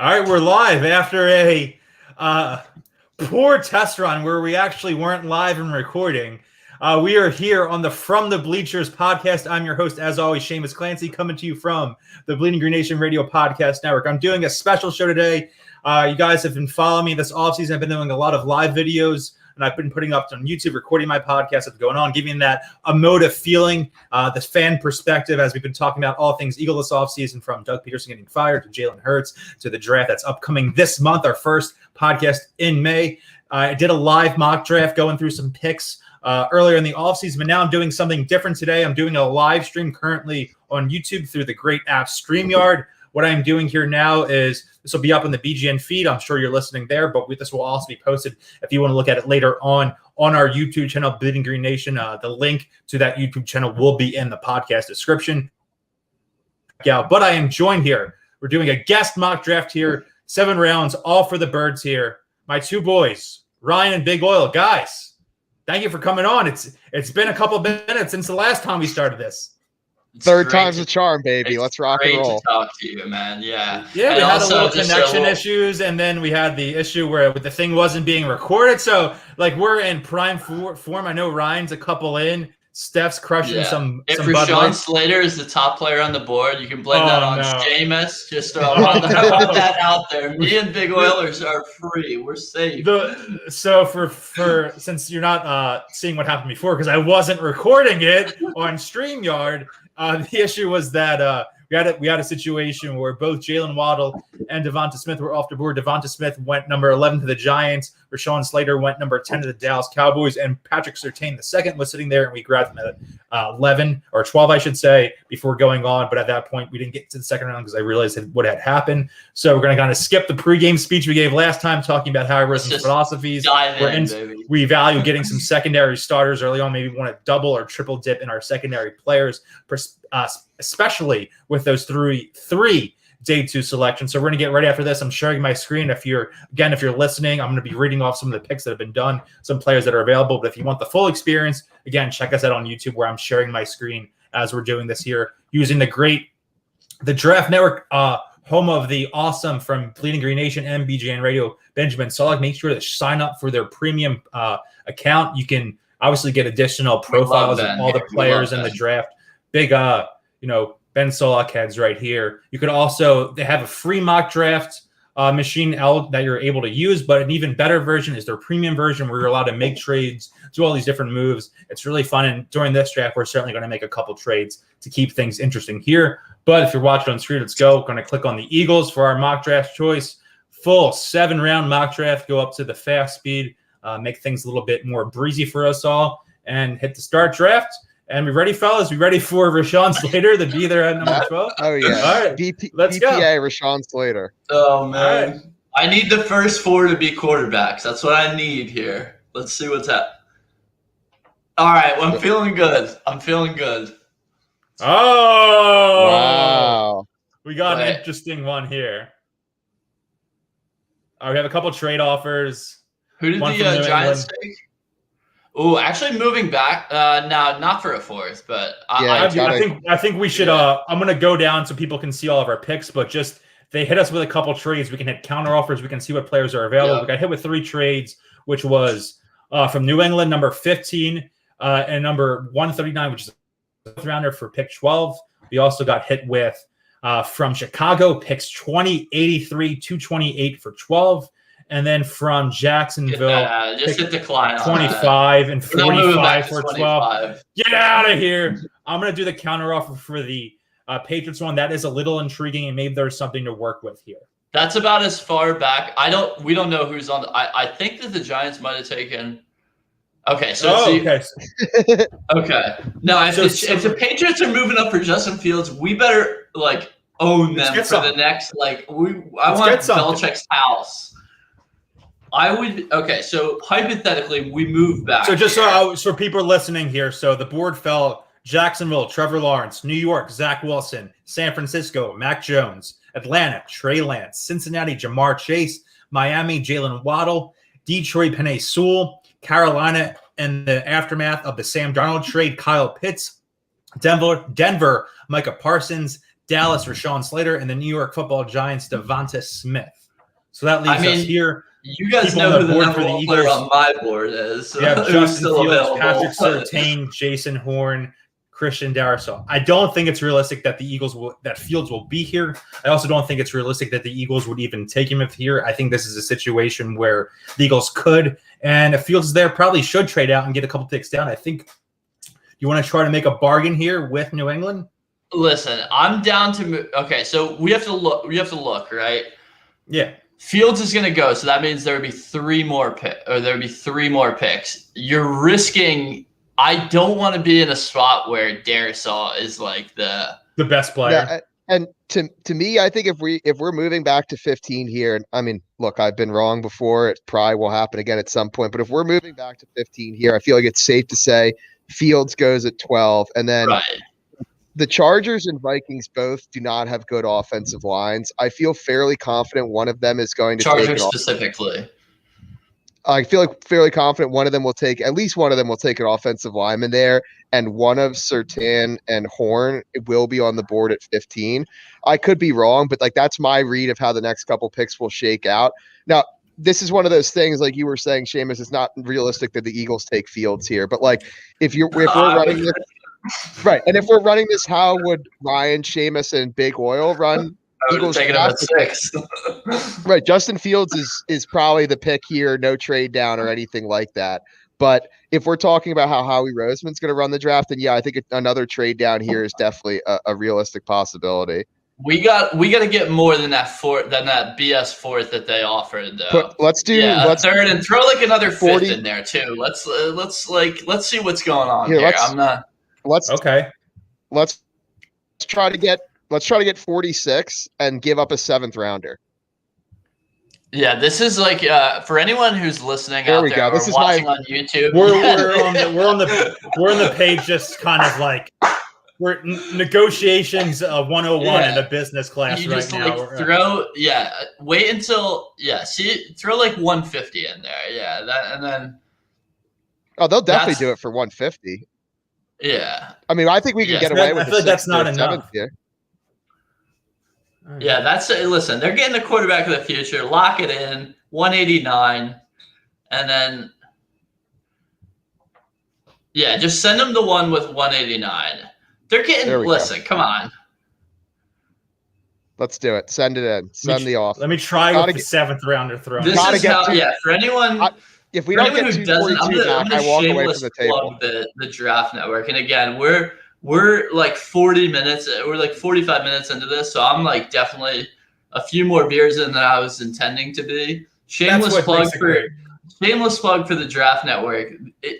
All right, we're live after a poor test run where we actually weren't live and recording. We are here on the From the Bleachers podcast. I'm your host, as always, Shamus Clancy, coming to you from the Green Nation Radio Podcast Network. I'm doing a special show today. You guys have been following me this offseason. I've been doing a lot of live videos, and I've been putting up on YouTube, recording my podcast that's going on, giving that emotive feeling, the fan perspective, as we've been talking about all things Eagle this offseason, from Doug Peterson getting fired to Jalen Hurts to the draft that's upcoming this month, our first podcast in May. I did a live mock draft going through some picks earlier in the offseason, but now I'm doing something different today. I'm doing a live stream currently on YouTube through the great app StreamYard. What I'm doing here now is this will be up on the BGN feed. I'm sure you're listening there, but this will also be posted if you want to look at it later on our YouTube channel, Bleeding Green Nation. The link to that YouTube channel will be in the podcast description. Yeah, but I am joined here. We're doing a guest mock draft here, 7 rounds, all for the birds here. My two boys, Ryne and Big Oil. Guys, thank you for coming on. It's been a couple of minutes since the last time we started this. Third time's a charm, baby. Let's rock and roll. Great to talk to you, man. Yeah. Yeah, we had a little connection issues, and then we had the issue where the thing wasn't being recorded. So, we're in prime form. I know Ryan's a couple in. Steph's crushing some. If Bud Rashawn Light. Slater is the top player on the board, you can blame that on Shamus. Just I want that out there. Me and Big Oilers are free. We're safe. So for since you're not seeing what happened before, because I wasn't recording it on StreamYard, the issue was that we had a situation where both Jalen Waddle and Devonta Smith were off the board. Devonta Smith went number 11 to the Giants. Rashawn Slater went number 10 to the Dallas Cowboys. And Patrick Surtain, the second, was sitting there, and we grabbed him at 11 or 12, I should say, before going on. But at that point, we didn't get to the second round because I realized what had happened. So we're going to kind of skip the pregame speech we gave last time, talking about how our philosophies. We value getting some secondary starters early on. Maybe want to double or triple dip in our secondary players, especially with those three day 2 selections. So we're going to get ready after this. I'm sharing my screen. If you're listening, I'm going to be reading off some of the picks that have been done, some players that are available. But if you want the full experience, again, check us out on YouTube, where I'm sharing my screen as we're doing this here using the Draft Network, home of the awesome from Bleeding Green Nation and BGN Radio, Benjamin Solak. Make sure to sign up for their premium account. You can obviously get additional profiles of all the players in the draft. Big, Ben Solak heads right here. You could also, they have a free mock draft machine that you're able to use, but an even better version is their premium version, where you're allowed to make trades, do all these different moves. It's really fun. And during this draft, we're certainly going to make a couple trades to keep things interesting here. But if you're watching on screen, let's go. We're going to click on the Eagles for our mock draft choice. Full 7-round mock draft. Go up to the fast speed, make things a little bit more breezy for us all, and hit the start draft. And we ready, fellas? We ready for Rashawn Slater to be there at number 12? Oh, yeah. All right. Let's go. Rashawn Slater. Oh, man. Right. I need the first 4 to be quarterbacks. That's what I need here. Let's see what's up. All right. Well, I'm feeling good. Oh. Wow. We got an interesting one here. We have a couple trade offers. Who did the Giants take? Oh, actually moving back. Now, not for a 4th, but I think we should. I'm going to go down so people can see all of our picks, but just they hit us with a couple trades. We can hit counter offers. We can see what players are available. Yeah. We got hit with 3 trades, which was from New England, number 15, and number 139, which is a 4th rounder for pick 12. We also got hit with from Chicago, picks 20, 83, 228 for 12. And then from Jacksonville, just hit decline 25 and 45 for 12. Get out of here. I'm going to do the counter offer for the Patriots one. That is a little intriguing, and maybe there's something to work with here. That's about as far back. We don't know who's on. I think that the Giants might have taken. Okay, okay. Okay. No, if the Patriots are moving up for Justin Fields, we better own them for the next. I want Belichick's house. I would. Okay, so hypothetically, we move back. So just so people are listening here, so the board fell: Jacksonville, Trevor Lawrence; New York, Zach Wilson; San Francisco, Mac Jones; Atlanta, Trey Lance; Cincinnati, Jamar Chase; Miami, Jalen Waddle; Detroit, Penei Sewell; Carolina, in the aftermath of the Sam Darnold trade, Kyle Pitts; Denver, Micah Parsons; Dallas, Rashawn Slater, and the New York Football Giants, Devonta Smith. So that leaves us here. You guys know who the number one player on my board is. So yeah, Justin Fields, Patrick Surtain, Jason Horn, Christian Darrisaw. I don't think it's realistic that that Fields will be here. I also don't think it's realistic that the Eagles would even take him if here. I think this is a situation where the Eagles could, and if Fields is there, probably should trade out and get a couple picks down. I think you want to try to make a bargain here with New England. Listen, I'm down to okay. So we have to look. Right? Yeah. Fields is going to go, so that means there would be three more picks. You're risking. I don't want to be in a spot where Darrisaw is like the best player. Yeah, and to me, I think if we're moving back to 15 here, I mean, look, I've been wrong before. It probably will happen again at some point. But if we're moving back to 15 here, I feel like it's safe to say Fields goes at 12, and then. Right. The Chargers and Vikings both do not have good offensive lines. I feel fairly confident one of them is going to take it off. Specifically. I feel like fairly confident at least one of them will take an offensive lineman there, and one of Surtain and Horn will be on the board at 15. I could be wrong, but like that's my read of how the next couple picks will shake out. Now, this is one of those things, like you were saying, Shamus, it's not realistic that the Eagles take Fields here, but like if we're running this. Right, and if we're running this, how would Ryne, Shamus, and Big Oil run? Eagles taking him at 6. Right, Justin Fields is probably the pick here, no trade down or anything like that. But if we're talking about how Howie Roseman's going to run the draft, then yeah, I think another trade down here is definitely a realistic possibility. We got to get more than that BS fourth that they offered though. Let's third and throw like another 40, fifth in there too. Let's see what's going on here. Let's try to get 46 and give up a 7th rounder. Yeah, this is like for anyone who's listening out there or watching on YouTube. We're on the page, just kind of like we're negotiations 101 in a business class you right just now. Wait until throw like 150 in there. Yeah, that and then. Oh, they'll definitely do it for 150. Yeah. I mean, I think we can get away with it. I feel like that's not enough. Here. Yeah, listen, they're getting the quarterback of the future. Lock it in, 189. And then, just send them the one with 189. They're getting, come on. Let's do it. Send it in. Send the offer. Let me try with the 7th rounder throw. This is how, for anyone. If we don't get 242 back, I walk away from the table. The Draft Network, and again, we're like 40 minutes. We're like 45 minutes into this, so I'm like definitely a few more beers in than I was intending to be. Shameless plug for the Draft Network.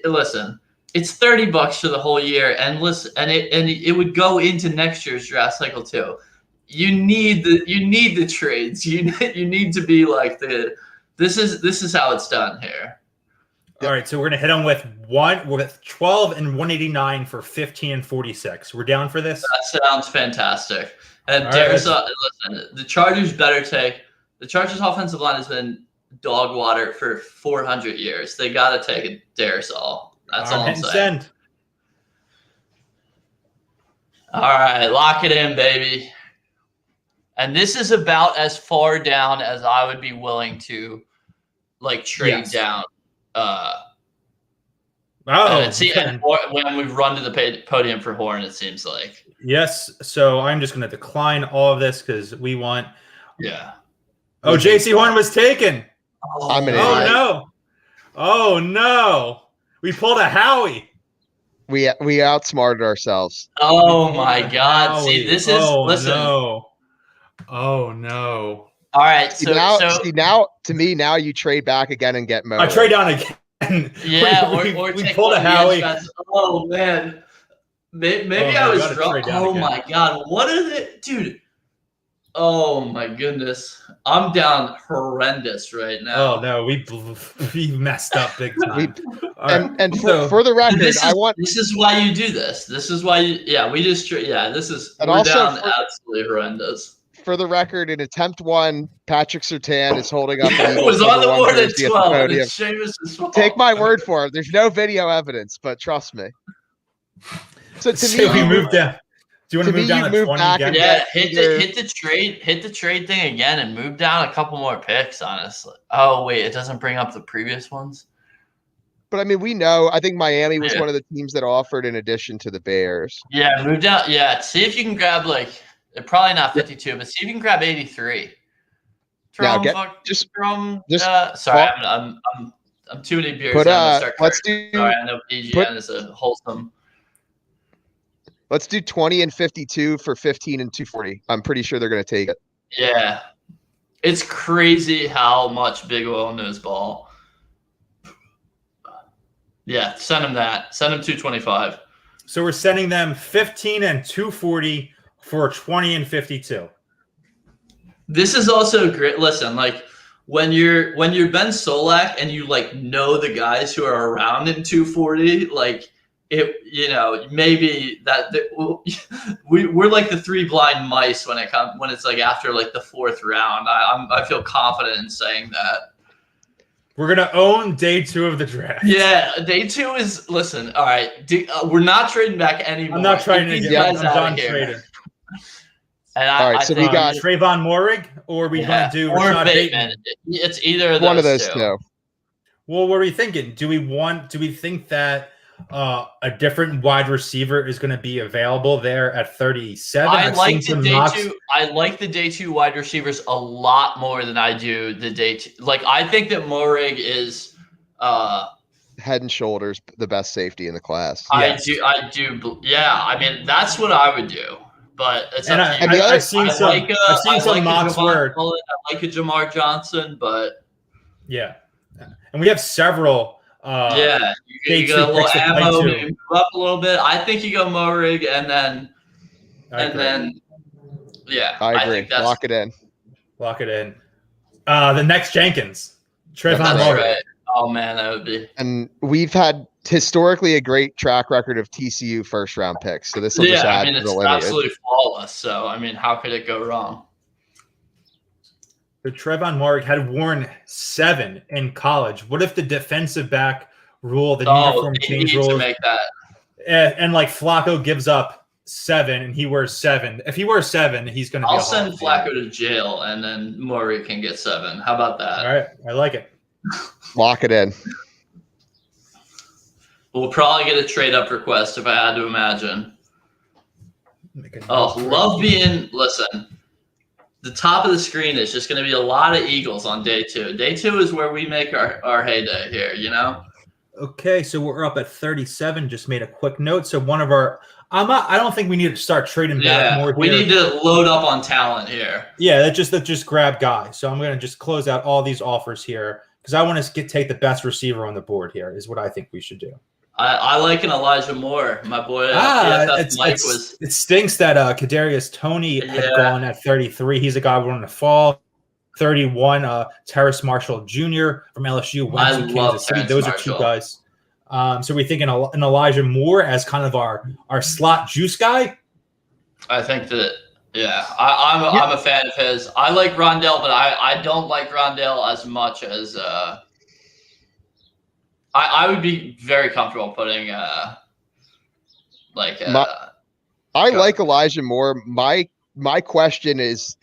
Listen, it's $30 for the whole year, and it would go into next year's draft cycle too. You need the trades. You need to be like This is how it's done here. All right, so we're gonna hit them with 12 and 189 for 15 and 46. We're down for this. That sounds fantastic. And listen, the Chargers the Chargers offensive line has been dog water for 400 years. They got to take a Darrisaw. That's all I'm saying. All right, lock it in, baby. And this is about as far down as I would be willing to trade down. When we run to the podium for Horn, it seems like. Yes, so I'm just going to decline all of this because we want. Yeah. Oh, J.C. Horn was taken. I'm an idiot. Oh no! We pulled a Howie. We outsmarted ourselves. Oh my God! See, this is listen. No. Oh no! All right, now to me, now you trade back again and get Mo. I trade down again. Yeah, we pulled a Howie. Oh man, maybe I was drunk. Oh my God, what is it, dude? Oh my goodness, I'm down horrendous right now. Oh no, we messed up big time. For the record, this is why you do this. This is why we're down absolutely horrendous. For the record, in attempt 1, Patrick Surtain is holding up. It was on the board at 12. It's Shamus' fault. Take my word for it. There's no video evidence, but trust me. So we moved down. Do you want to move down to 20 again? Yeah, hit the trade thing again and move down a couple more picks, honestly. Oh, wait, it doesn't bring up the previous ones? But I mean, we know. I think Miami was one of the teams that offered in addition to the Bears. Yeah, move down. Yeah, see if you can grab probably not 52, but see if you can grab 83. Sorry, I'm too many beers. Let's do. Sorry, I know BGN is a wholesome. Let's do 20 and 52 for 15 and 240. I'm pretty sure they're going to take it. Yeah, it's crazy how much Big Oil knows ball. Yeah, send him that. Send him 225. So we're sending them 15 and 240 for 20 and 52. This is also great. Listen, when you're Ben Solak and you know the guys who are around in 240, maybe we're like the three blind mice when it's after the fourth round. I feel confident in saying that. We're going to own day 2 of the draft. Yeah, day 2 is – listen, all right. We're not trading back anymore. I'm not trading again. I'm done trading. And all right, so we got Trayvon Moehrig, or we going to do Rashad Bateman. It's either of those one of those two. Well, what are we thinking? Do we think that a different wide receiver is going to be available there at 37? I like the day 2 wide receivers a lot more than I do the day 2. I think that Moehrig is head and shoulders the best safety in the class. I do. Yeah, I mean that's what I would do. But it's I've seen some mocks where I like a Jamar Johnson, but yeah, and we have several. You got a little ammo, maybe move up a little bit. I think you go Moehrig, and then I agree. I think lock it in. Lock it in. The next Jenkins, Trayvon Moehrig. Right. Oh man, that would be. And we've had historically a great track record of TCU first round picks, so this will just add to the lineage. It's absolutely flawless. So I mean, how could it go wrong? So Trayvon Moehrig had worn 7 in college. What if the defensive back rule, the uniform change rule, to make that, and Flacco gives up 7 and he wears 7? If he wears 7, he's going to. I'll send Flacco to jail, and then Moehrig can get 7. How about that? All right, I like it. Lock it in. We'll probably get a trade up request if I had to imagine. Listen. The top of the screen is just going to be a lot of Eagles on day 2. Day 2 is where we make our heyday here, Okay, so we're up at 37. Just made a quick note. So one of our I don't think we need to start trading back more. We need to load up on talent here. Yeah, that just grab guys. So I'm going to just close out all these offers here because I want to take the best receiver on the board here is what I think we should do. I like an Elijah Moore. My boy it stinks that Kadarius Toney had gone at 33. He's a guy we wanted to fall. 31, Terrace Marshall Jr. from LSU went to Kansas City. Those are 2 guys. So we're thinking an Elijah Moore as kind of our slot juice guy. I think that I'm a fan of his. I like Rondell, but I don't like Rondell as much as I would be very comfortable putting I like Elijah Moore. My question is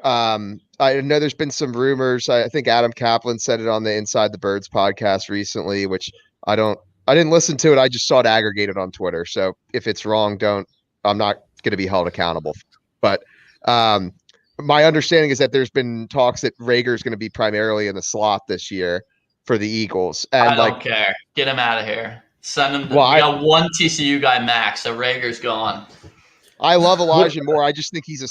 I know there's been some rumors. I think Adam Kaplan said it on the Inside the Birds podcast recently, which I didn't listen to it. I just saw it aggregated on Twitter. So if it's wrong, I'm not going to be held accountable. But my understanding is that there's been talks that Rager is going to be primarily in the slot this year for the Eagles. And I don't care. Get him out of here. Send him. We got one TCU guy max, so Rager's gone. I love Elijah Moore. I just think he's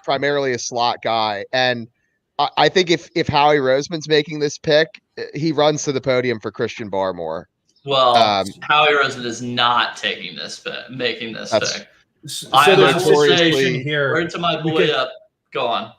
primarily a slot guy. And I think if Howie Roseman's making this pick, he runs to the podium for Christian Barmore. Well, Howie Roseman is not making this pick. So there's a situation here. Word to my boy up. Go on.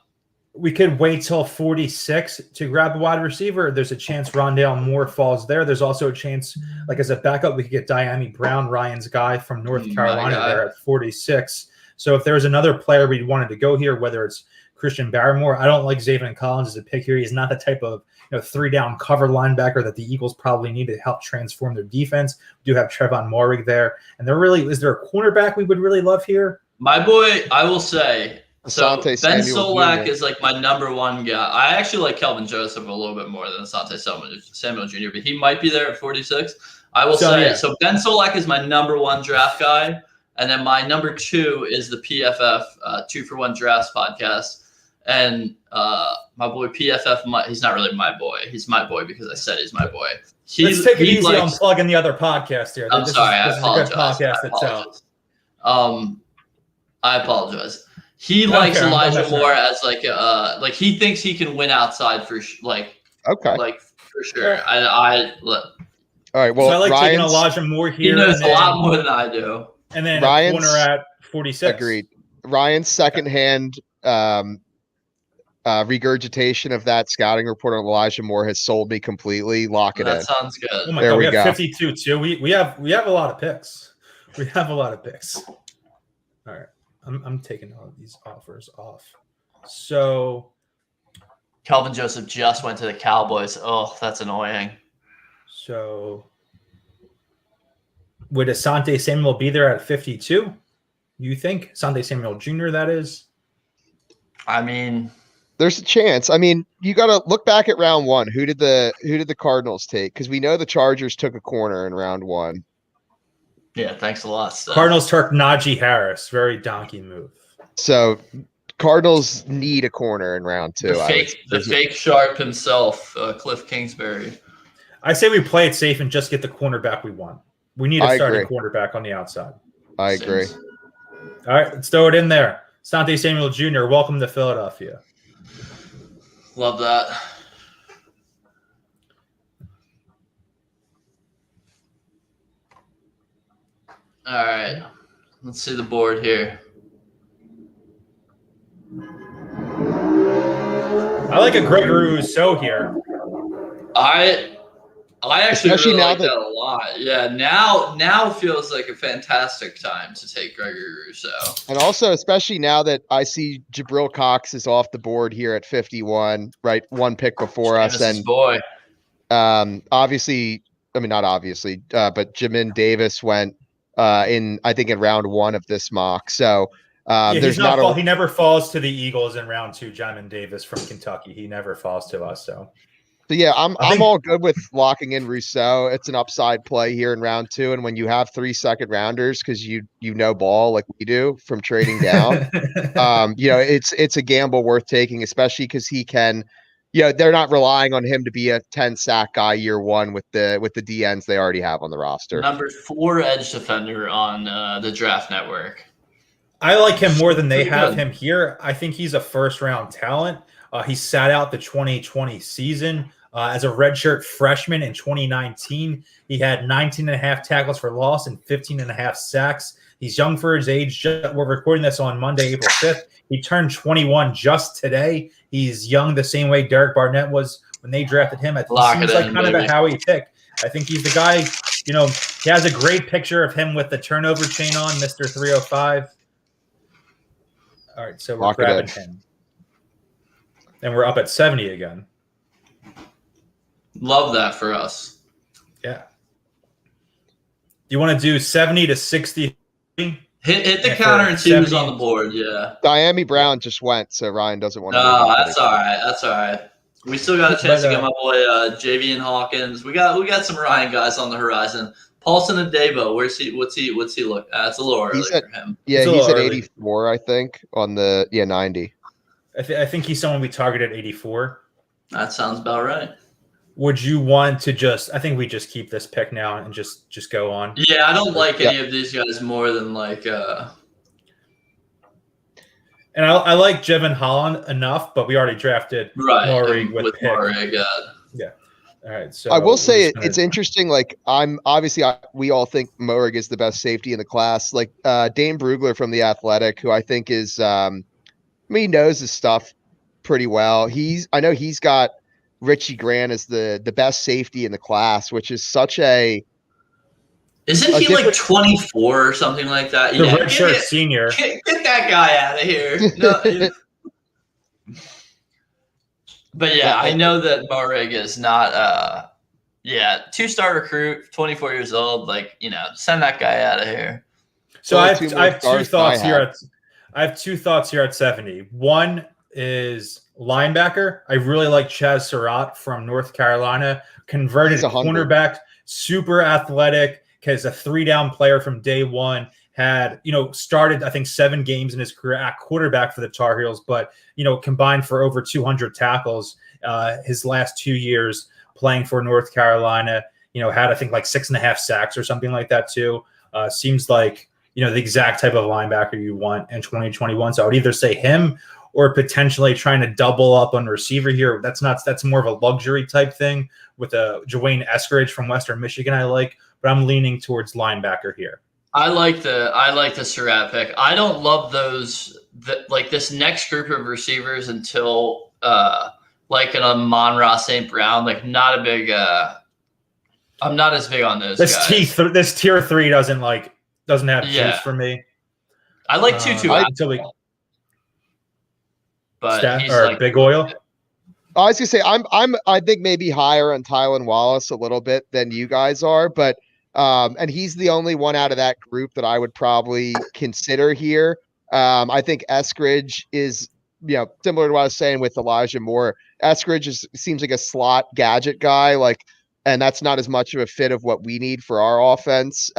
We could wait till 46 to grab a wide receiver. There's a chance Rondale Moore falls there. There's also a chance, as a backup, we could get Diami Brown, Ryan's guy from North Carolina there at 46. So if there's another player we wanted to go here, whether it's Christian Barmore, I don't like Zaven Collins as a pick here. He's not the type of 3-down cover linebacker that the Eagles probably need to help transform their defense. We do have Trayvon Moehrig there. And is there a cornerback we would really love here? My boy, I will say, Asante Ben Samuel Solak Jr. is like my number one guy. I actually like Kelvin Joseph a little bit more than Asante Samuel Jr., but he might be there at 46. I will say, so Ben Solak is my number one draft guy. And then my number 2 is the PFF 2 for 1 Drafts podcast. And my boy PFF, he's not really my boy. He's my boy because I said he's my boy. Let's take it easy on plugging the other podcast here. I'm sorry. I apologize. I apologize. He likes Elijah Moore as like he thinks he can win outside for for sure. All right. Well, so I like taking Elijah Moore here. He knows a lot more than I do. And then a corner at 46. Agreed. Ryan's secondhand regurgitation of that scouting report on Elijah Moore has sold me completely. Lock it in. That sounds good. Oh my God, we have 52 too. We have a lot of picks. We have a lot of picks. All right. I'm taking all of these offers off. So Kelvin Joseph just went to the Cowboys. Oh, that's annoying. So would Asante Samuel be there at 52? You think? Asante Samuel Jr., that is? I mean, there's a chance. I mean, you got to look back at round 1. Who did the Cardinals take? Because we know the Chargers took a corner in round 1. Yeah, thanks a lot. Steph. Cardinals took Najee Harris. Very donkey move. So Cardinals need a corner in round 2. The fake sharp himself, Cliff Kingsbury. I say we play it safe and just get the cornerback we want. We need a starting quarterback on the outside. I agree. All right, let's throw it in there. Asante Samuel Jr., welcome to Philadelphia. Love that. All right. Let's see the board here. I like a Gregory Rousseau here. I actually really like that a lot. Yeah, now feels like a fantastic time to take Gregory Rousseau. And also, especially now that I see Jabril Cox is off the board here at 51, right? One pick before us. And boy. Obviously, I mean, not obviously, but Jamin Davis went in round 1 of this mock. So there's he never falls to the Eagles in round 2, Jamin Davis from Kentucky. He never falls to us. So yeah, I'm all good with locking in Rousseau. It's an upside play here in round 2, and when you have 3 second rounders, because you know ball like we do from trading down, it's a gamble worth taking, especially because he can. They're not relying on him to be a 10 sack guy year 1 with the DNs they already have on the roster. Number 4 edge defender on the Draft Network. I like him more than they have him here. I think he's a first round talent. He sat out the 2020 season. As a redshirt freshman in 2019, he had 19.5 tackles for loss and 15.5 sacks. He's young for his age. We're recording this on Monday, April 5th. He turned 21 just today. He's young the same way Derek Barnett was when they drafted him. It seems like kind of a Howie pick. I think he's the guy, he has a great picture of him with the turnover chain on, Mr. 305. All right, so we're grabbing him. And we're up at 70 again. Love that for us. Yeah. You want to do 70 to 60? Hit the counter and see who's on the board. Yeah. Diami Brown just went, so Ryan doesn't want to. No, that's all right. That's all right. We still got a chance to get my boy JV and Hawkins. We got some Ryan guys on the horizon. Paulson and Dabo, what's he look? It's a little early for him. Yeah, he's at 84, I think, on the 90. I think he's someone we targeted 84. That sounds about right. Would you want to I think we just keep this pick now and just go on? Yeah, I don't like any of these guys more than like and I like Jevon Holland enough, but we already drafted Moehrig with Moehrig. Yeah. All right. So I will say it's interesting. Like we all think Moehrig is the best safety in the class. Like Dane Brugler from The Athletic, who I think is, he knows his stuff pretty well. I know he's got Richie Grant as the best safety in the class, which is such a. Isn't he like 24 or something like that? The redshirt senior. Get that guy out of here. No, but yeah, I know that Moehrig is not 2-star recruit, 24 years old. Like, send that guy out of here. So I have two thoughts here. I have two thoughts here at 70. One is linebacker. I really like Chaz Surratt from North Carolina, converted cornerback, super athletic, has a 3-down player from day one. Had, started, I think, 7 games in his career at quarterback for the Tar Heels, but, combined for over 200 tackles his last 2 years playing for North Carolina. Had, I think, like 6.5 sacks or something like that, too. Seems like, the exact type of linebacker you want in 2021. So I would either say him or potentially trying to double up on receiver here. That's more of a luxury type thing with a Dwayne Eskridge from Western Michigan I like, but I'm leaning towards linebacker here. I like the Surratt pick. I don't love this next group of receivers until like an Amon-Ra St. Brown. Like not a big I'm not as big on those guys. This tier 3 doesn't have juice for me. I like Tutu but he's like Big Oil. I was gonna say I think maybe higher on Tylan Wallace a little bit than you guys are, but and he's the only one out of that group that I would probably consider here. I think Eskridge is, similar to what I was saying with Elijah Moore. Eskridge seems like a slot gadget guy, and that's not as much of a fit of what we need for our offense.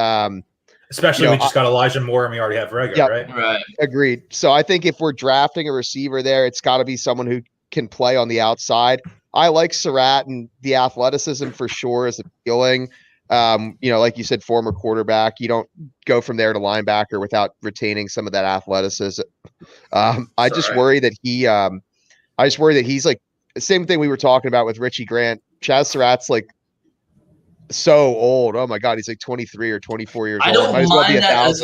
Especially we just got Elijah Moore and we already have Rega, right? Right. Agreed. So I think if we're drafting a receiver there, it's got to be someone who can play on the outside. I like Surratt, and the athleticism for sure is appealing. Like you said, former quarterback. You don't go from there to linebacker without retaining some of that athleticism. I just worry that he's like the same thing we were talking about with Richie Grant. Chaz Surratt's like so old. Oh my God, he's like 23 or 24 years old. I don't mind that as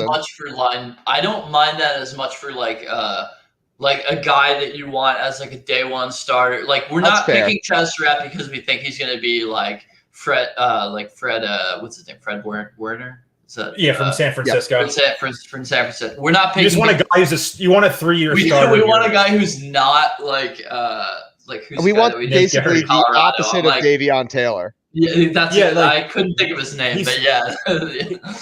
much for like a guy that you want as like a day one starter. Like we're not picking Chaz Surratt because we think he's going to be like Fred, what's his name? Fred Werner? From San Francisco. From San Francisco. We're not picking. You just want a guy you want a 3-year starter. We want a guy who's not like who's. We want basically the opposite of Davion Taylor. Yeah, that's it. I couldn't think of his name, but yeah.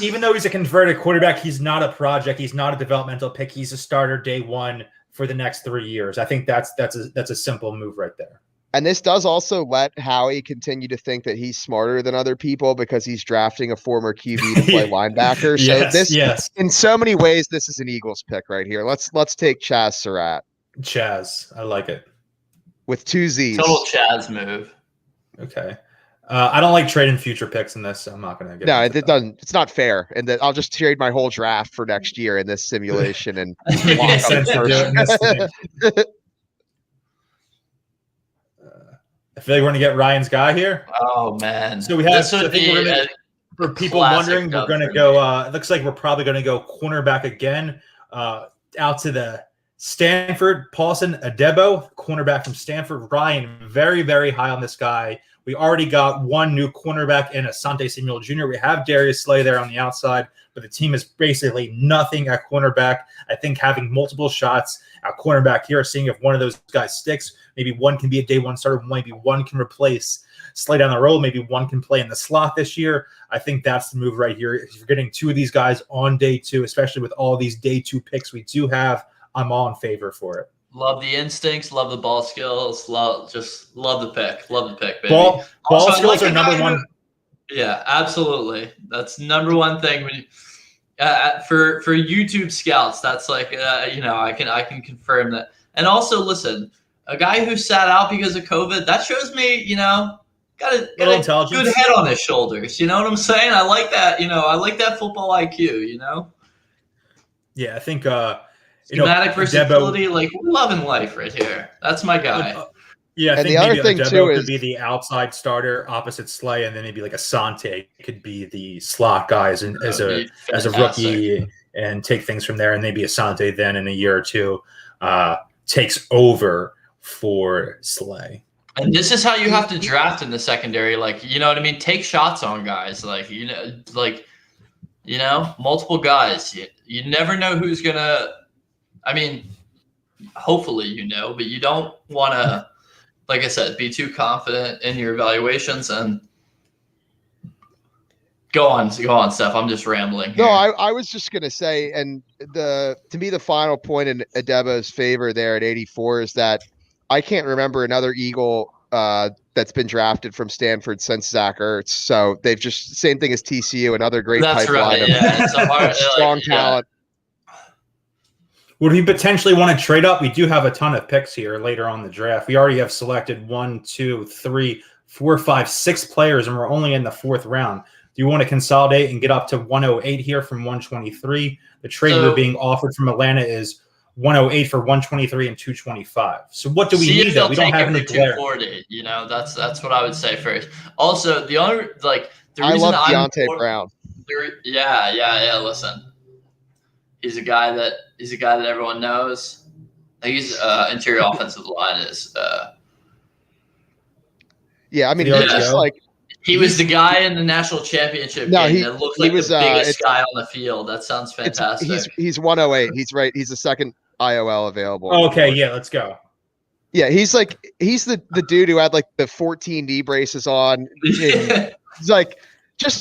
Even though he's a converted quarterback, he's not a project. He's not a developmental pick. He's a starter day one for the next 3 years. I think that's a simple move right there. And this does also let Howie continue to think that he's smarter than other people because he's drafting a former QB to play linebacker. So in so many ways, this is an Eagles pick right here. Let's take Chaz Surratt. Chaz, I like it. With 2 Z's. Total Chaz move. Okay. I don't like trading future picks in this, so I'm not going to get. No, it doesn't. It's not fair, and I'll just trade my whole draft for next year in this simulation and lock up I feel like we're going to get Ryan's guy here. Oh man! So we have. For people wondering, we're going to go. It looks like we're probably going to go cornerback again. Out to the Stanford, Paulson Adebo, cornerback from Stanford. Ryan, very, very high on this guy. We already got one new cornerback in Asante Samuel Jr. We have Darius Slay there on the outside, but the team is basically nothing at cornerback. I think having multiple shots at cornerback here, seeing if one of those guys sticks, maybe one can be a day one starter, maybe one can replace Slay down the road, maybe one can play in the slot this year. I think that's the move right here. If you're getting 2 of these guys on day 2, especially with all these day 2 picks we do have, I'm all in favor for it. Love the instincts, love the ball skills, love the pick. Love the pick, baby. Ball skills are number one. Yeah, absolutely. That's number one thing when you, for YouTube scouts. That's like I can confirm that. And also, listen, a guy who sat out because of COVID, that shows me got a good head on his shoulders. You know what I'm saying? I like that. I like that football IQ. Yeah, I think. Schematic versatility, like we're loving life right here. That's my guy. Yeah, I and think the other thing too could be the outside starter opposite Slay, and then maybe like Asante could be the slot guys and as a rookie and take things from there. And maybe Asante then in a year or two takes over for Slay. And this is how you have to draft in the secondary. Like, you know what I mean? Take shots on guys. Multiple guys. You never know who's gonna. I mean, hopefully but you don't want to, like I said, be too confident in your evaluations. And Go on, Steph. I'm just rambling here. No, I was just gonna say, and to me the final point in Adebo's favor there at 84 is that I can't remember another Eagle that's been drafted from Stanford since Zach Ertz. So they've just same thing as TCU, another great pipeline of strong talent. Would we potentially want to trade up? We do have a ton of picks here later on in the draft. We already have selected 1, 2, 3, 4, 5, 6 players, and we're only in the 4th round. Do you want to consolidate and get up to 108 here from 123? The trade we're being offered from Atlanta is 108 for 123 and 225. So what do we need that we don't have any glare? 240, you know, that's what I would say first. Also, the only the I reason love Deontay Brown. Yeah. Listen, he's a guy that everyone knows. I think he's interior offensive line is. Yeah, I mean, he's just like. He was the guy in the national championship game that looked like the biggest guy on the field. That sounds fantastic. He's 108. He's right. He's the second IOL available. Okay, yeah, let's go. Yeah, he's the dude who had like the 14 knee braces on. He's like,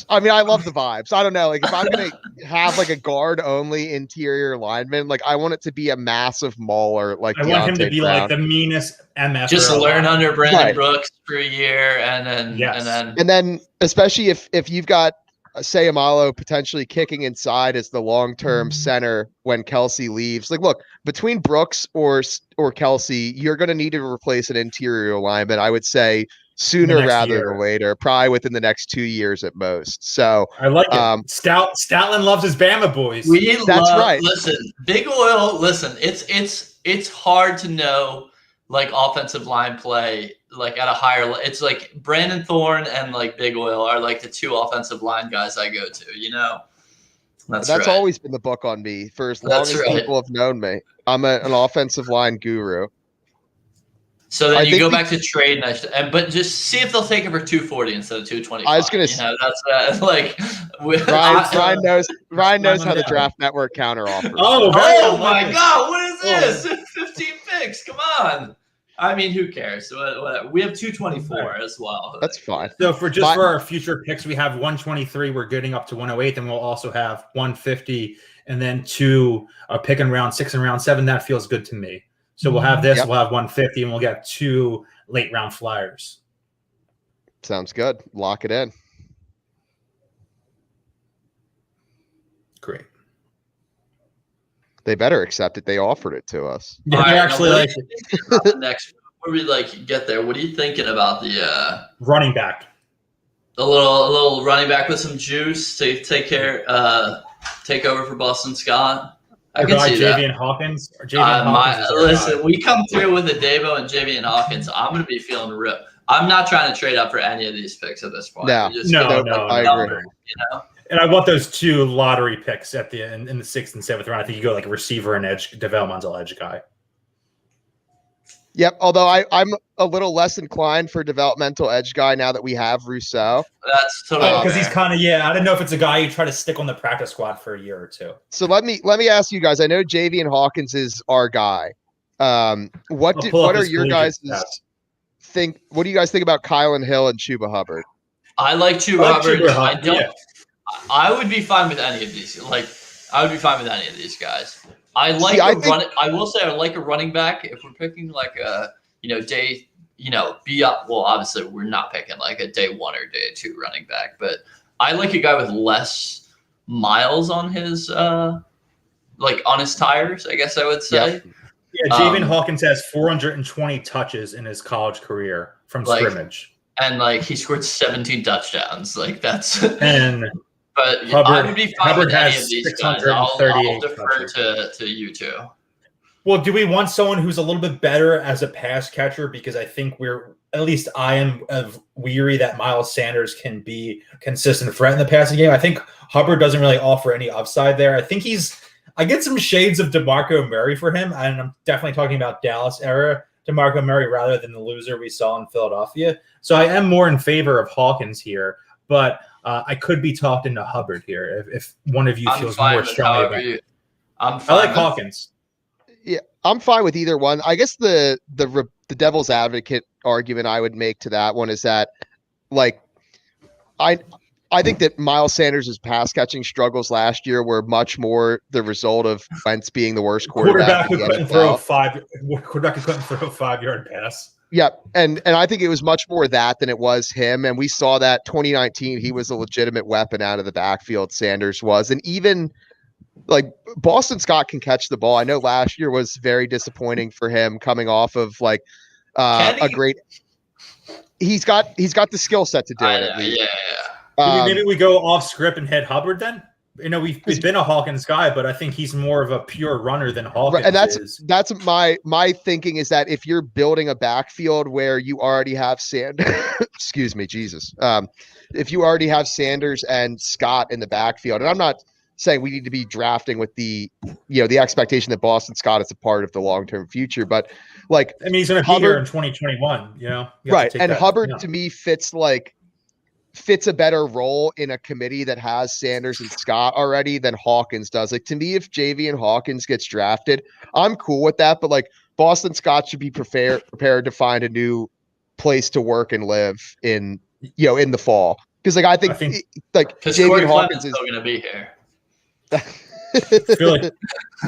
I love the vibes. I don't know. Like if I'm going to have like a guard only interior lineman, like I want it to be a massive mauler. Like I want him to be Brown. Like the meanest MF. Just learn under Brandon Brooks for a year and then especially if you've got Sayamalo potentially kicking inside as the long-term center when Kelsey leaves. Like, look, between Brooks or Kelsey, you're going to need to replace an interior lineman. I would say sooner rather than later, probably within the next 2 years at most. So I like it. Stoutland loves his Bama boys. That's right. Listen, Big Oil. Listen, it's hard to know like offensive line play like at a higher. It's like Brandon Thorne and like Big Oil are like the 2 offensive line guys I go to. You know, that's right. always been the book on me for as long as people have known me. I'm an offensive line guru. So then you go back to trade, but just see if they'll take it for 240 instead of 225. I was going to say, that's like Ryan knows how the Draft Network counter offers. Oh my God, what is this? 15 picks, come on. I mean, who cares? Whatever. We have 224 as well. That's fine. So for our future picks, we have 123. We're getting up to 108, and we'll also have 150, and then 2 pick in round 6 and round 7. That feels good to me. So we'll have this, we'll have 150, and we'll get 2 late round flyers. Sounds good. Lock it in. Great. They better accept it. They offered it to us. Yeah, they're actually like the next. Where we get there? What are you thinking about the running back? A little running back with some juice to take over for Boston Scott. I can see that. Javian Hawkins. Listen, we come through with Adebo and Javian Hawkins. I'm going to be feeling ripped. I'm not trying to trade up for any of these picks at this point. No, I agree. You know? And I want those 2 lottery picks at the end in the 6th and 7th round. I think you go like a receiver and edge, developmental edge guy. Yep. Although I'm a little less inclined for developmental edge guy now that we have Rousseau. That's totally because he's kind of I don't know if it's a guy you try to stick on the practice squad for a year or 2. So let me ask you guys. I know Javian Hawkins is our guy. What are your guys think? What do you guys think about Kylan Hill and Chuba Hubbard? I like Chuba Hubbard. I would be fine with any of these. I would be fine with any of these guys. I will say I like a running back. If we're picking like a day, be up. Well, obviously we're not picking like a day 1 or day 2 running back, but I like a guy with less miles on his on his tires. I guess I would say. Yeah, Javian Hawkins has 420 touches in his college career from scrimmage, and he scored 17 touchdowns. That's But Hubbard, I would be fine with any of these guys. I'll defer to you 2. Well, do we want someone who's a little bit better as a pass catcher? Because I think I am weary that Miles Sanders can be a consistent threat in the passing game. I think Hubbard doesn't really offer any upside there. I think I get some shades of DeMarco Murray for him, and I'm definitely talking about Dallas era DeMarco Murray rather than the loser we saw in Philadelphia. So I am more in favor of Hawkins here, but I could be talked into Hubbard here if one of you feels more strongly about it. I like Hawkins. Yeah, I'm fine with either one. I guess the devil's advocate argument I would make to that one is that, I I think that Miles Sanders' pass catching struggles last year were much more the result of Wentz being the worst quarterback in the NFL. Quarterback who couldn't throw a 5-yard pass. Yeah, and I think it was much more that than it was him. And we saw that 2019, he was a legitimate weapon out of the backfield, Sanders was. And even like Boston Scott can catch the ball. I know last year was very disappointing for him coming off of like a great – he's got the skill set to do it at least. Yeah. Maybe we go off script and hit Hubbard then? We've been a Hawkins guy, but I think he's more of a pure runner than Hawkins is. And that's my thinking is that if you're building a backfield where you already have excuse me, Jesus. If you already have Sanders and Scott in the backfield, and I'm not saying we need to be drafting with the expectation that Boston Scott is a part of the long-term future, but like, he's going to be here in 2021, right. And Hubbard to me fits a better role in a committee that has Sanders and Scott already than Hawkins does. Like, to me, if JV Hawkins gets drafted, I'm cool with that. But like, Boston Scott should be prepared to find a new place to work and live in the fall. Because like I think JV Hawkins is still going to be here.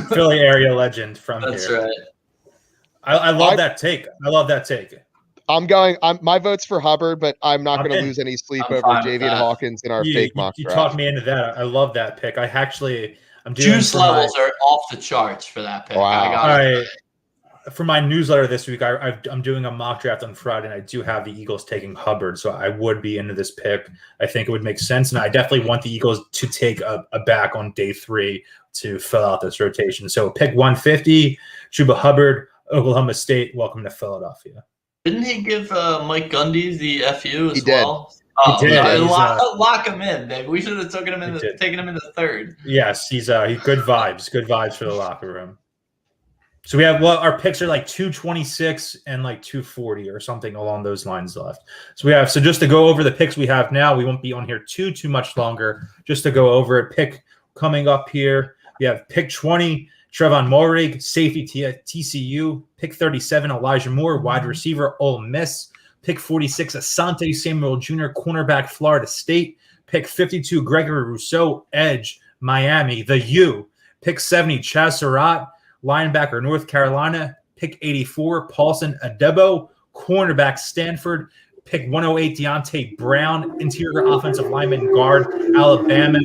Philly area legend from That's here. Right. I love that take. My vote's for Hubbard, but I'm not going to lose any sleep over Javian Hawkins in our fake mock draft. You talked me into that. I love that pick. I'm doing juice levels are off the charts for that pick. Wow. For my newsletter this week, I'm doing a mock draft on Friday, and I do have the Eagles taking Hubbard, so I would be into this pick. I think it would make sense, and I definitely want the Eagles to take a back on day 3 to fill out this rotation. So pick 150, Chuba Hubbard, Oklahoma State. Welcome to Philadelphia. Didn't he give Mike Gundy the FU as well? Oh, he did. Lock him in, babe. We should have taken him in the third. Yes, he's good vibes. Good vibes for the locker room. So we have our picks are like 226 and like 240 or something along those lines left. So just to go over the picks we have now, we won't be on here too much longer. Just to go over it, pick coming up here. We have pick 20. Trevon Moehrig, safety TCU. Pick 37, Elijah Moore, wide receiver, Ole Miss. Pick 46, Asante Samuel Jr., cornerback, Florida State. Pick 52, Gregory Rousseau, edge, Miami, the U. Pick 70, Chaz Surratt, linebacker, North Carolina. Pick 84, Paulson Adebo, cornerback, Stanford. Pick 108, Deontay Brown, interior offensive lineman, guard, Alabama.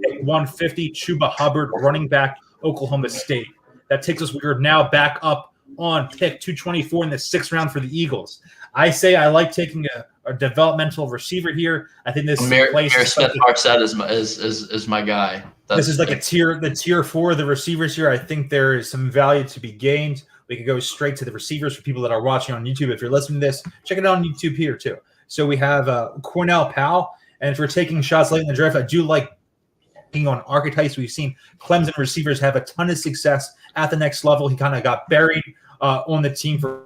Pick 150, Chuba Hubbard, running back, Oklahoma State. That takes us, we're now back up on pick 224 in the 6th round for the Eagles. I say I like taking a developmental receiver here. I think this place Smith-Marset is my guy. This is like the tier 4 of the receivers here. I think there is some value to be gained. We could go straight to the receivers for people that are watching on YouTube. If you're listening to this, check it out on YouTube here too. So we have Cornell Powell, and if we're taking shots late in the draft, I do like on archetypes. We've seen Clemson receivers have a ton of success at the next level. He kind of got buried on the team for,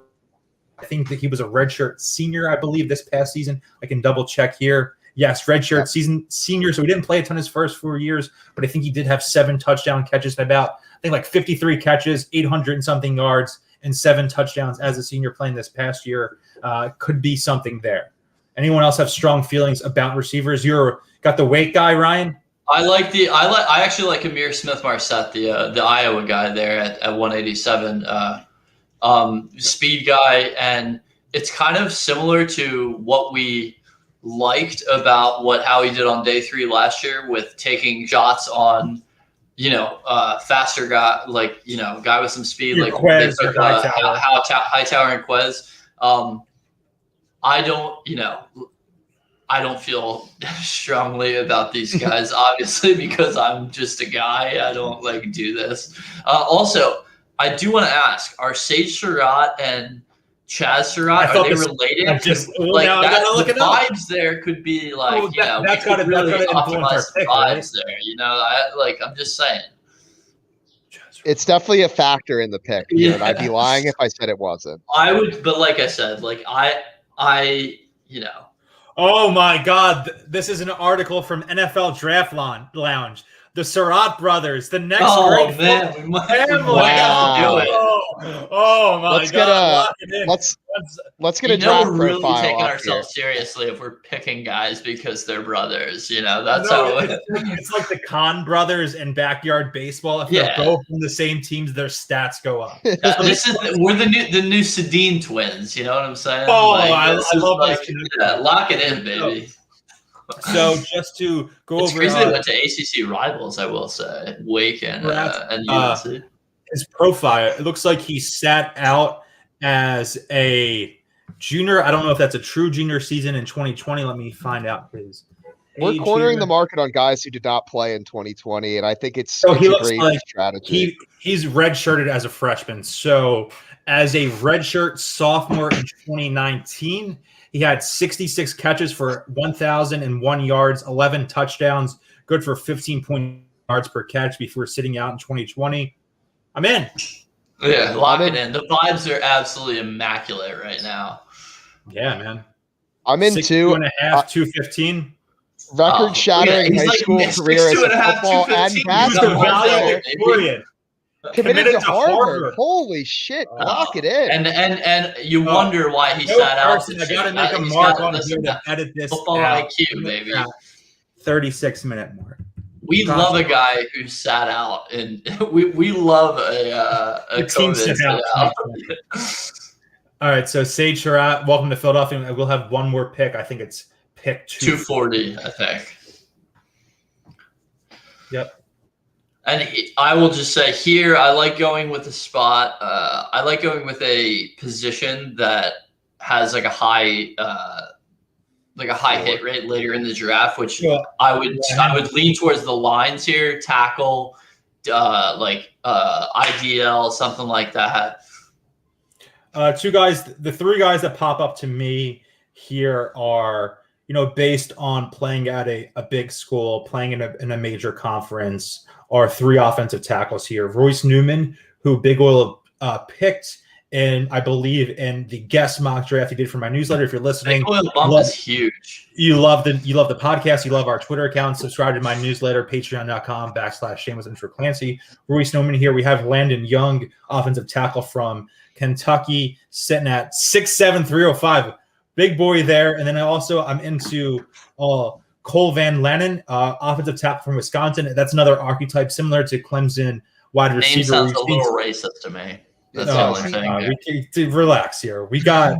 I think that he was a redshirt senior, I believe, this past season. I can double check here. Yes, redshirt season senior. So he didn't play a ton his first 4 years, but I think he did have 7 touchdown catches and about, I think like 53 catches, 800 and something yards, and 7 touchdowns as a senior playing this past year. Could be something there. Anyone else have strong feelings about receivers? You're got the weight guy, Ryan? I actually like Amir Smith-Marset, the Iowa guy there at 187, speed guy, and it's kind of similar to what we liked about how he did on day 3 last year with taking shots on, faster guy, guy with some speed, like Quez, Hightower and Quez. I don't feel strongly about these guys, obviously, because I'm just a guy. I don't do this. Also, I do want to ask: are Sage Surratt and Chaz Surratt are they related? The vibes there could be that's got to influence our pick, vibes there. I'm just saying. It's definitely a factor in the pick. And I'd be lying if I said it wasn't. I would, but like I said, I. Oh my God! This is an article from NFL Draft Lounge. the Surratt brothers, the next great family. We might have to do it. Oh my God! Let's get a draft we're really profile taking up ourselves seriously if we're picking guys because they're brothers. That's how it's like the Kahn brothers in backyard baseball. If they're both from the same teams, their stats go up. We're the new Sedin twins. You know what I'm saying? Oh, I love lock it in, baby. So just to go over, crazy they went to ACC rivals. I will say, Wake and UNC. His profile. It looks like he sat out as a junior. I don't know if that's a true junior season in 2020. Let me find out his. We're cornering the market on guys who did not play in 2020, and I think it's a great strategy. He's redshirted as a freshman. So as a redshirt sophomore in 2019, he had 66 catches for 1,001 yards, 11 touchdowns, good for 15 yards per catch before sitting out in 2020. I'm in. Yeah, lock it in. The vibes are absolutely immaculate right now. Yeah, man. I'm in 2.5, 215. Record-shattering high school career as a football and basketball player. Committed to Harvard. Holy shit! Lock it in. And you wonder why he sat out. I gotta make a mark on here to edit this. Football IQ, baby. 36-minute mark. We love a guy who sat out, and we love a team sit out. All right, so Sage Surratt, welcome to Philadelphia. We'll have one more pick. I think it's pick 240. I think. Yep. And I will just say here, I like going with a spot. I like going with a position that has like a high hit rate later in the draft, which I would lean towards the lines here, tackle, IDL, something like that. The three guys that pop up to me here are, based on playing at a big school, playing in a major conference, are three offensive tackles here. Royce Newman, who Big Oil picked in, I believe, in the guest mock draft he did for my newsletter. If you're listening, Big Oil bump is huge. You love the podcast. You love our Twitter account. Subscribe to my newsletter, patreon.com/Shamus_Clancy. Royce Newman here. We have Landon Young, offensive tackle from Kentucky, sitting at 6'7", 305. Big boy there. And then I'm into Cole Van Lanen, offensive tackle from Wisconsin. That's another archetype similar to Clemson wide receiver. Name sounds a little racist to me. That's the only thing. Relax here. We got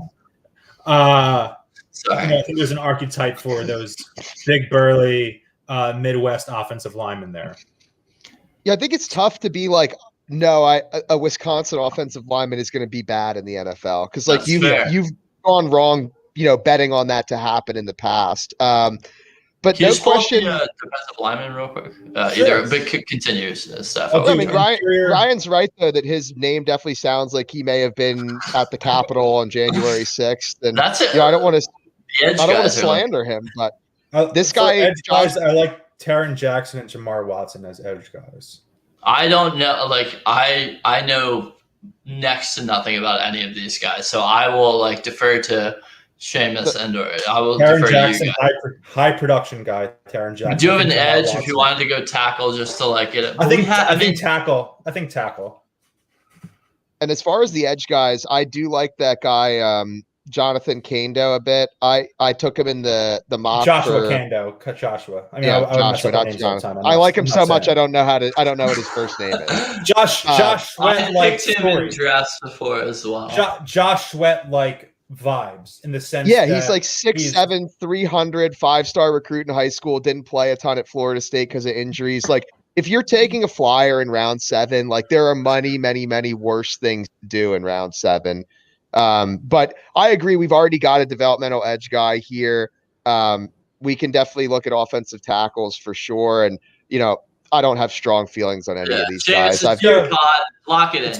I think there's an archetype for those big, burly Midwest offensive linemen there. Yeah, I think it's tough to be like, no, a Wisconsin offensive lineman is going to be bad in the NFL because you've gone wrong, betting on that to happen in the past. But can no you question. Defensive lineman real quick. Either but continues stuff. Okay. Ryan's right though that his name definitely sounds like he may have been at the Capitol on January 6th, and that's it. I don't want to slander him, but this guy. Edge guys, I like Taron Jackson and Jamar Watson as edge guys. I don't know. I know next to nothing about any of these guys, so I will defer to Shamus and I will defer Jackson, to you guys. High production guy, Taron Jackson. Do you have an edge if you wanted to go tackle just to get it? I think tackle. I think tackle. And as far as the edge guys, I do like that guy, Jonathan Kando a bit. I took him in the mock. Kando. Cut Joshua. I mean, Joshua, not Jonathan. I like him so much. I don't know what his first name is. Josh Sweat picked him in drafts before as well. Josh Sweat vibes in the sense he's 6'7", 300, 5-star recruit in high school, didn't play a ton at Florida State because of injuries. If you're taking a flyer in round 7, there are many worse things to do in round 7. But I agree, we've already got a developmental edge guy here. We can definitely look at offensive tackles for sure, and I don't have strong feelings on any of these guys. Lock it in. Let's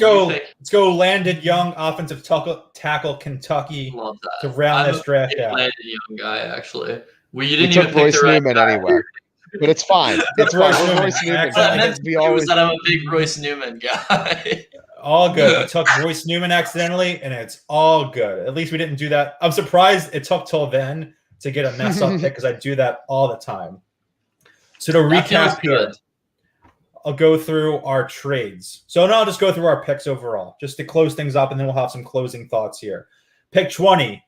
go Landon Young, offensive tackle, Kentucky. Love that. To round this draft out. Landon Young guy, actually. You didn't even pick Royce Newman anyway. But it's fine. It's fine. Royce Newman. I'm a big Royce Newman guy. All good. We took Royce Newman accidentally, and it's all good. At least we didn't do that. I'm surprised it took till then to get a mess up pick because I do that all the time. So to recap here, I'll go through our trades. So now I'll just go through our picks overall, just to close things up, and then we'll have some closing thoughts here. Pick 20,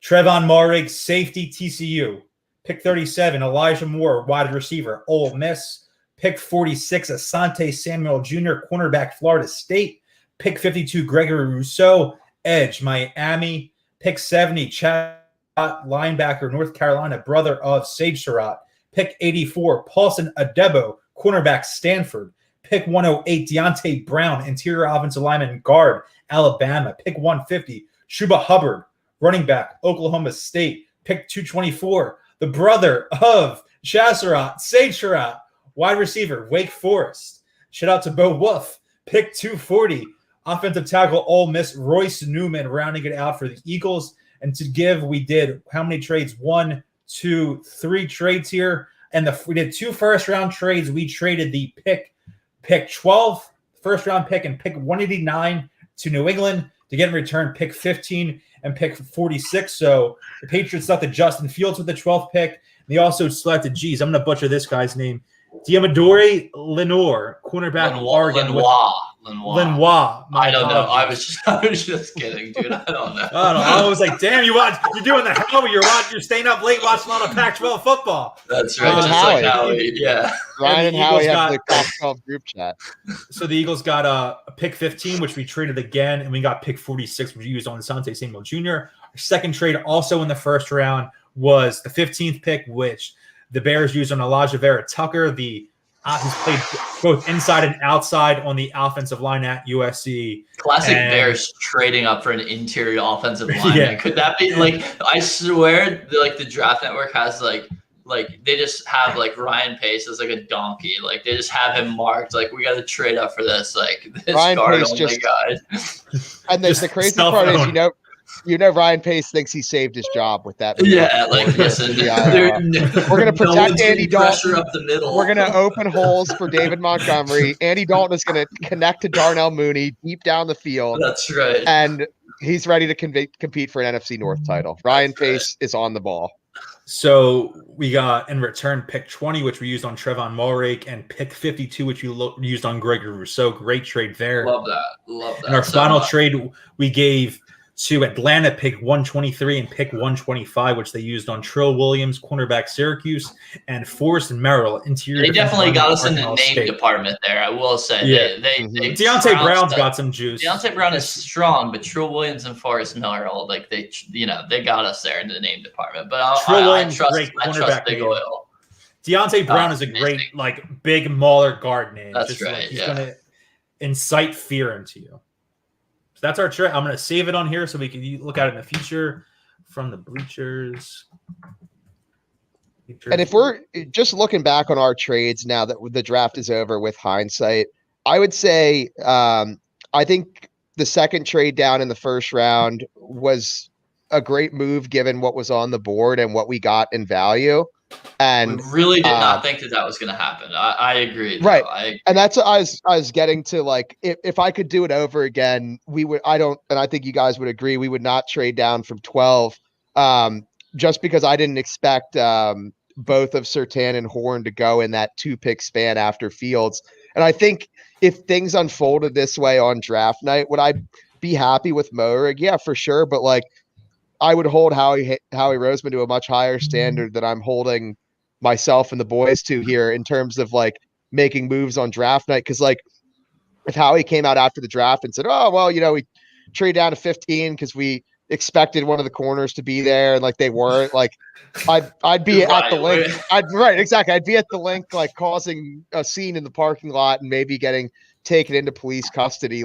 Trevon Moehrig, safety, TCU. Pick 37, Elijah Moore, wide receiver, Ole Miss. Pick 46, Asante Samuel Jr., cornerback, Florida State. Pick 52, Gregory Rousseau, edge, Miami. Pick 70, Chad, linebacker, North Carolina, brother of Sage Surratt. Pick 84, Paulson Adebo, cornerback, Stanford. Pick 108, Deontay Brown, interior offensive lineman, guard, Alabama. Pick 150, Chuba Hubbard, running back, Oklahoma State. Pick 224, the brother of Chasserat, Sage Surratt, wide receiver, Wake Forest. Shout out to Bo Wolf. Pick 240, offensive tackle, Ole Miss, Royce Newman, rounding it out for the Eagles. And to give, we did how many trades? 1, 2, 3 trades here. And we did 2 first-round trades. We traded the pick 12, first-round pick, and pick 189 to New England to get in return pick 15 and pick 46. So the Patriots selected Justin Fields with the 12th pick. They also selected, I'm going to butcher this guy's name, Diamadori Lenoir, cornerback, Oregon. Lenoir. I don't know. I was just kidding, dude. I don't know. I was like, damn, you're doing the Howie. You're staying up late watching a lot of Pac-12 football. That's right. Just like Howie. Yeah. Ryne and Howie have the Pac-12 group chat. So the Eagles got a pick 15, which we traded again, and we got pick 46, which we used on Asante Samuel Jr. Our second trade, also in the first round, was the 15th pick, which the Bears used on Elijah Vera Tucker, who's played both inside and outside on the offensive line at USC. Classic Bears trading up for an interior offensive line. Yeah. Could that be I swear the Draft Network has like they just have Ryan Pace as a donkey. They just have him marked we got to trade up for this. This Ryan guard Pace only guy. And the crazy part is Ryan Pace thinks he saved his job with that. Yeah, listen, we're going to protect Andy Dalton. Up the middle. We're going to open holes for David Montgomery. Andy Dalton is going to connect to Darnell Mooney deep down the field. That's right. And he's ready to compete for an NFC North title. Ryan Pace is on the ball. So we got in return pick 20, which we used on Trevon Moehrig, and pick 52, which we used on Gregory Rousseau. Great trade there. Love that. And our final trade we gave to Atlanta pick 123 and pick 125, which they used on Trill Williams, cornerback, Syracuse, and Forrest Merrill, interior. They definitely got us in the name department there, I will say. Yeah. They Deontay Brown's got some juice. Deontay Brown is strong, but Trill Williams and Forrest Merrill, they got us there in the name department. But I trust Big Oil. Deontay Brown is a great, big Mauler guard name. That's right. He's going to incite fear into you. That's our trade. I'm going to save it on here so we can look at it in the future. From the Bleachers. And if we're just looking back on our trades now that the draft is over with hindsight, I would say I think the second trade down in the first round was a great move given what was on the board and what we got in value. And we really did not think that was going to happen. I agree. Right. And that's I was getting to if I could do it over again, we would. And I think you guys would agree, we would not trade down from 12 just because I didn't expect both of Surtain and Horn to go in that 2-pick span after Fields. And I think if things unfolded this way on draft night, would I be happy with Moehrig? Yeah, for sure. But I would hold Howie Roseman to a much higher standard than I'm holding myself and the boys to here in terms of making moves on draft night. Because if Howie came out after the draft and said, "Oh well, we trade down to 15 because we expected one of the corners to be there," and they weren't, I'd be at the link. Exactly. I'd be at the link causing a scene in the parking lot and maybe getting taken into police custody.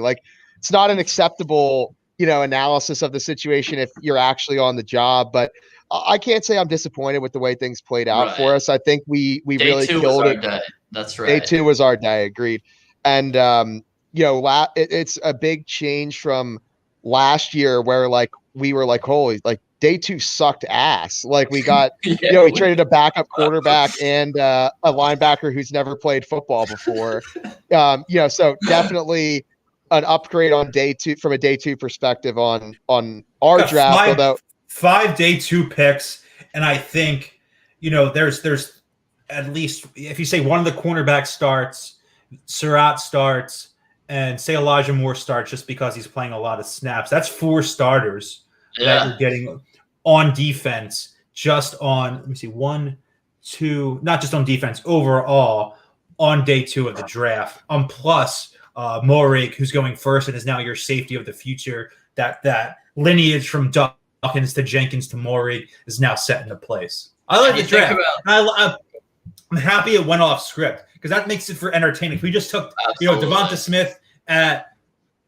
It's not an acceptable analysis of the situation if you're actually on the job. But I can't say I'm disappointed with the way things played out for us. I think we really killed it. Day. That's right. Day 2 was our day. Agreed. And it's a big change from last year where we were holy, day 2 sucked ass. We got we traded a backup quarterback and a linebacker who's never played football before. So definitely an upgrade on day 2 from a day 2 perspective on our draft. 5 day 2 picks, and I think there's at least, if you say one of the cornerbacks starts, Surratt starts, and say Elijah Moore starts just because he's playing a lot of snaps. That's 4 starters that you're getting on defense, just on, let me see, 1, 2, not just on defense, overall on day 2 of the draft. Plus Morig, who's going first and is now your safety of the future. That lineage from Dawkins to Jenkins to Morig is now set into place. I like the draft. I'm happy it went off script because that makes it for entertaining. If we just took, Devonta Smith at,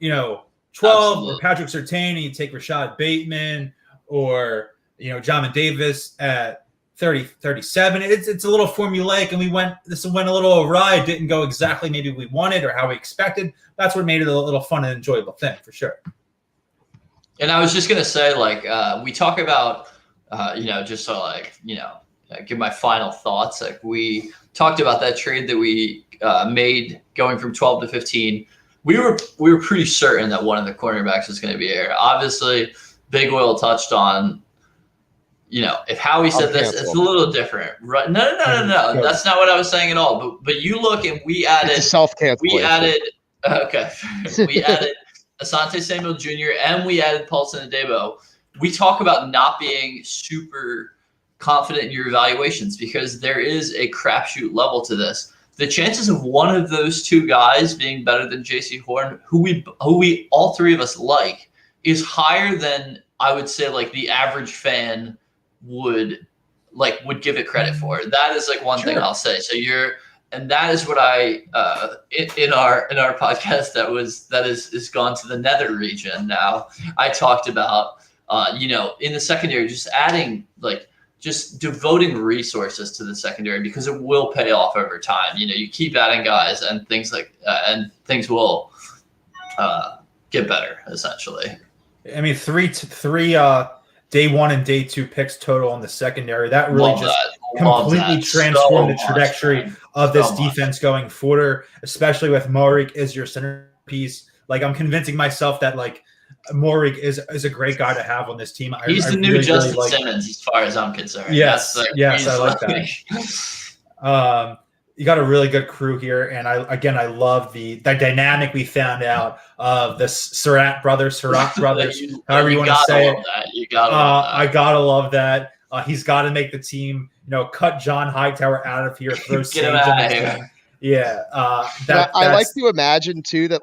12 or Patrick Surtain, and you take Rashad Bateman or, Jamin Davis at 37. It's a little formulaic, and this went a little awry. It didn't go exactly maybe we wanted or how we expected. That's what made it a little fun and enjoyable thing for sure. And I was just going to say, we talk about, just so give my final thoughts. Like we talked about that trade that we made going from 12 to 15. We were pretty certain that one of the cornerbacks was going to be here. Obviously, Big Oil touched on, if Howie said this, it's a little different. Right? No. That's not what I was saying at all. But you look, and we added self-cancellation. We added Asante Samuel Jr. and we added Paulson Adebo. We talk about not being super confident in your evaluations because there is a crapshoot level to this. The chances of one of those 2 guys being better than JC Horn, who we all 3 of us like, is higher than I would say the average fan would give it credit for. That is one thing I'll say. So and that is what I in our podcast that is gone to the nether region now. I talked about in the secondary just adding just devoting resources to the secondary because it will pay off over time. You keep adding guys and things and things will get better essentially. I mean, three day 1 and day 2 picks total on the secondary. That really completely transformed the trajectory of this defense going forward, especially with Morig as your centerpiece. I'm convincing myself that Morig is a great guy to have on this team. He's the new Justin Simmons as far as I'm concerned. Yes, I like that. You got a really good crew here, and I love the dynamic we found out of the Surratt brothers, however you want to say it. I gotta love that. He's got to make the team. Cut John Hightower out of here. Throw Sage in the team. Yeah, I like to imagine too that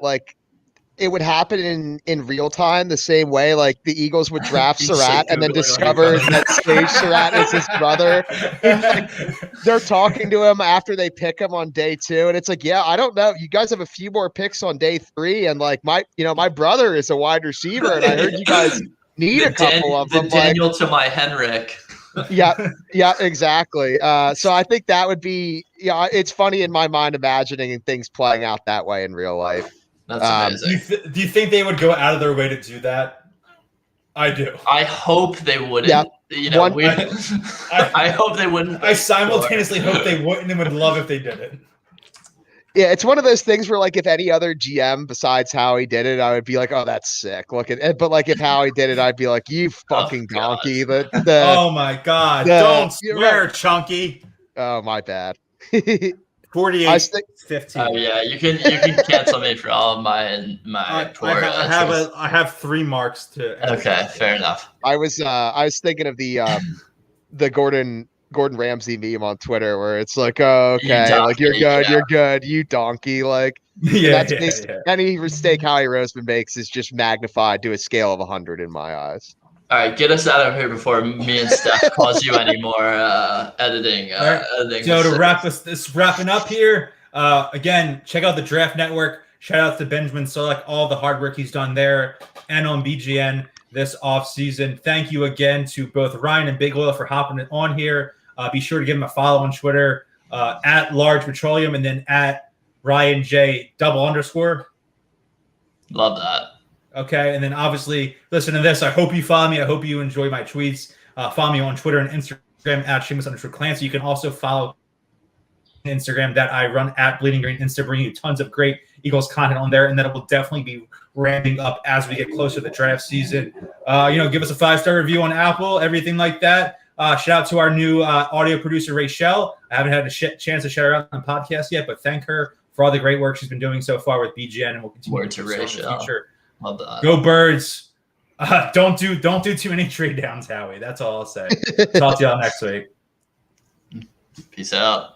it would happen in real time the same way the Eagles would draft Surratt and then discover that Sage Surratt is his brother. They're talking to him after they pick him on day 2, and it's I don't know. You guys have a few more picks on day 3, and my brother is a wide receiver, and I heard you guys need a couple of them. Daniel to my Henrik. Yeah, exactly. So I think that would be it's funny in my mind imagining things playing out that way in real life. That's amazing. Do you think they would go out of their way to do that? I do. I hope they wouldn't. Yeah. I hope they wouldn't. I simultaneously hope they wouldn't and would love if they did it. Yeah, it's one of those things where if any other GM besides Howie did it, I would be oh, that's sick. Look at it. But if Howie did it, I'd be you fucking donkey. Oh my God. Don't swear, Chunky. Oh, my bad. 48, 15. Oh yeah, you can cancel me for all of my I have 3 marks to. Okay, fair enough. I was thinking of the Gordon Ramsay meme on Twitter where it's oh, okay, donkey, you're good, you donkey, any mistake Howie Roseman makes is just magnified to a scale of 100 in my eyes. All right, get us out of here before me and Steph cause you any more editing. Editing. So to wrapping up here, again, check out the Draft Network. Shout out to Benjamin Solak, all the hard work he's done there and on BGN this offseason. Thank you again to both Ryne and Big Oil for hopping on here. Be sure to give him a follow on Twitter at Large Petroleum and then at Ryan J _. Love that. Okay, and then obviously listen to this. I hope you follow me. I hope you enjoy my tweets. Follow me on Twitter and Instagram at Shamus_Clancy. You can also follow Instagram that I run at Bleeding Green Insta, bringing you tons of great Eagles content on there, and that it will definitely be ramping up as we get closer to the draft season. Give us a 5-star review on Apple, everything like that. Shout out to our new audio producer, Rachel. I haven't had a chance to shout her out on the podcast yet, but thank her for all the great work she's been doing so far with BGN, and will continue to do so in the future. Love that. Go Birds. Don't do too many trade downs, Howie. That's all I'll say. Talk to y'all next week. Peace out.